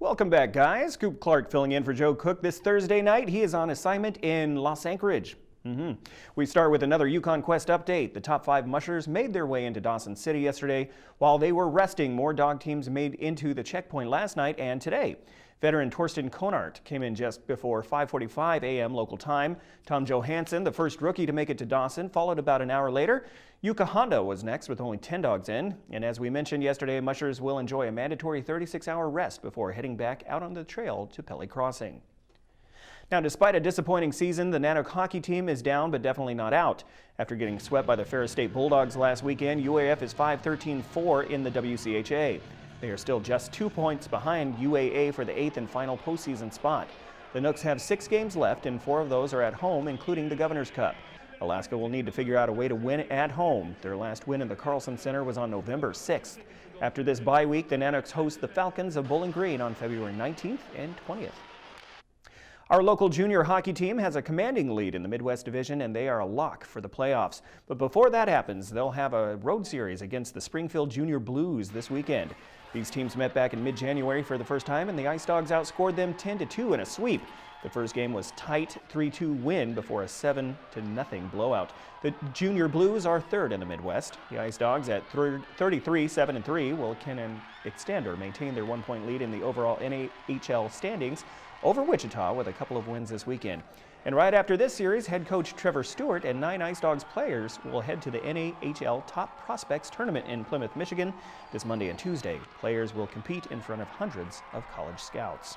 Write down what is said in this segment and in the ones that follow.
Welcome back, guys. Coop Clark filling in for Joe Cook this Thursday night. He is on assignment in Los Anchorage. We start with another Yukon Quest update. The top 5 mushers made their way into Dawson City yesterday. While they were resting, more dog teams made into the checkpoint last night and today. Veteran Torsten Konart came in just before 5:45 a.m. local time. Tom Johansson, the first rookie to make it to Dawson, followed about an hour later. Yuka Honda was next with only 10 dogs in. And as we mentioned yesterday, mushers will enjoy a mandatory 36-hour rest before heading back out on the trail to Pelly Crossing. Now, despite a disappointing season, the Nanook hockey team is down but definitely not out. After getting swept by the Ferris State Bulldogs last weekend, UAF is 5-13-4 in the WCHA. They are still just 2 points behind UAA for the 8th and final postseason spot. The Nooks have 6 games left, and 4 of those are at home, including the Governor's Cup. Alaska will need to figure out a way to win at home. Their last win in the Carlson Center was on November 6th. After this bye week, the Nanooks host the Falcons of Bowling Green on February 19th and 20th. Our local junior hockey team has a commanding lead in the Midwest Division, and they are a lock for the playoffs. But before that happens, they'll have a road series against the Springfield Junior Blues this weekend. These teams met back in mid-January for the first time, and the Ice Dogs outscored them 10-2 in a sweep. The first game was tight 3-2 win before a 7-0 blowout. The Junior Blues are third in the Midwest. The Ice Dogs at 33-7-3 will extend or maintain their 1-point lead in the overall NHL standings over Wichita with a couple of wins this weekend. And right after this series, head coach Trevor Stewart and 9 Ice Dogs players will head to the NAHL Top Prospects Tournament in Plymouth, Michigan this Monday and Tuesday. Players will compete in front of hundreds of college scouts.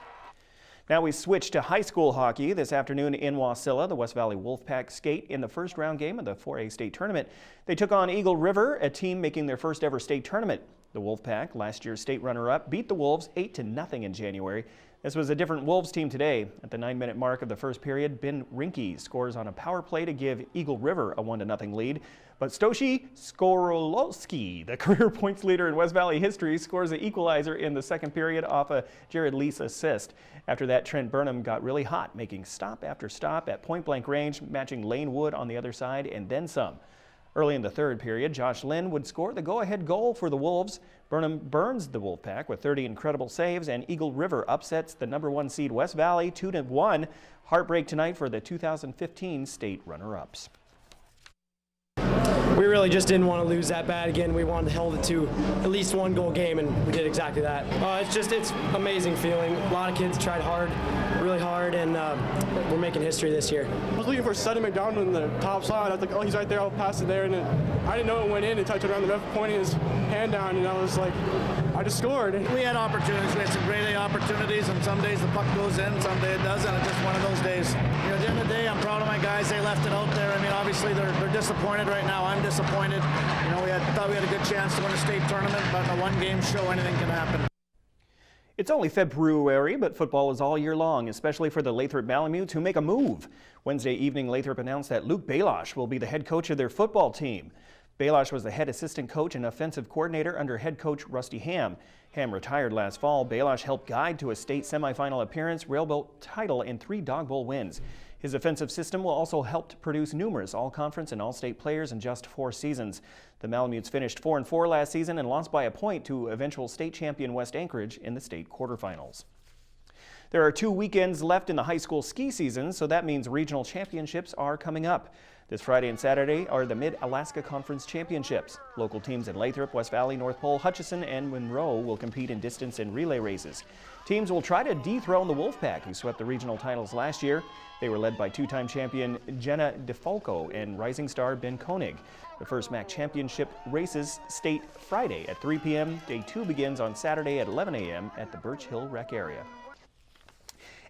Now we switch to high school hockey. This afternoon in Wasilla, the West Valley Wolfpack skate in the first round game of the 4A state tournament. They took on Eagle River, a team making their first ever state tournament. The Wolfpack, last year's state runner-up, beat the Wolves 8-0 in January. This was a different Wolves team today. At the 9-minute mark of the first period, Ben Rinke scores on a power play to give Eagle River a 1-0 lead. But Stoshi Skorolowski, the career points leader in West Valley history, scores the equalizer in the second period off a Jared Lease assist. After that, Trent Burnham got really hot, making stop after stop at point-blank range, matching Lane Wood on the other side and then some. Early in the third period, Josh Lynn would score the go-ahead goal for the Wolves. Burnham burns the Wolfpack with 30 incredible saves, and Eagle River upsets the #1 seed West Valley 2-1. Heartbreak tonight for the 2015 state runner-ups. We really just didn't want to lose that bad again. We wanted to hold it to at least 1-goal game, and we did exactly that. It's amazing feeling. A lot of kids tried hard, really hard, and we're making history this year. I was looking for Sutton McDonald in the top slot. I was like, oh, he's right there. I'll pass it there. And I didn't know it went in until I turned around the ref pointing his hand down, and I was like, I just scored. We had opportunities. We had some great opportunities, and some days the puck goes in, some days it doesn't. It's just one of those days. At the end of the day, I'm proud of my guys. They left it out there. I mean, obviously they're disappointed right now. I'm disappointed. We thought we had a good chance to win a state tournament, but in a one-game show, anything can happen. It's only February, but football is all year long, especially for the Lathrop Malamutes who make a move. Wednesday evening, Lathrop announced that Luke Balosh will be the head coach of their football team. Balosh was the head assistant coach and offensive coordinator under head coach Rusty Ham. Ham retired last fall. Balosh helped guide to a state semifinal appearance, railboat title, and 3 Dog Bowl wins. His offensive system will also help to produce numerous all-conference and all-state players in just 4 seasons. The Malamutes finished 4-4 last season and lost by a point to eventual state champion West Anchorage in the state quarterfinals. There are 2 weekends left in the high school ski season, so that means regional championships are coming up. This Friday and Saturday are the Mid-Alaska Conference Championships. Local teams in Lathrop, West Valley, North Pole, Hutchison, and Monroe will compete in distance and relay races. Teams will try to dethrone the Wolfpack, who swept the regional titles last year. They were led by 2-time champion Jenna DeFalco and rising star Ben Koenig. The first MAC championship races state Friday at 3 p.m. Day 2 begins on Saturday at 11 a.m. at the Birch Hill Rec area.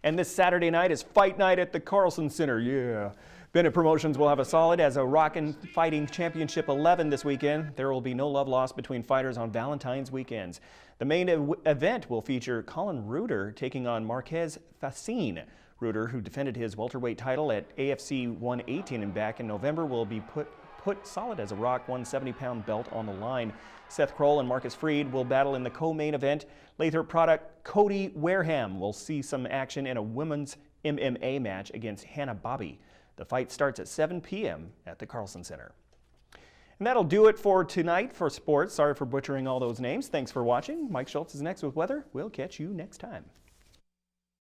And this Saturday night is Fight Night at the Carlson Center. Yeah. Bennett Promotions will have a solid as a Rockin' Fighting Championship 11 this weekend. There will be no love lost between fighters on Valentine's weekends. The main event will feature Colin Reuter taking on Marquez Facine. Reuter, who defended his welterweight title at AFC 118 and back in November, will be put solid as a Rock 170-pound belt on the line. Seth Kroll and Marcus Freed will battle in the co-main event. Lathrop product Cody Wareham will see some action in a women's MMA match against Hannah Bobby. The fight starts at 7 p.m. at the Carlson Center. And that'll do it for tonight for sports. Sorry for butchering all those names. Thanks for watching. Mike Schultz is next with weather. We'll catch you next time.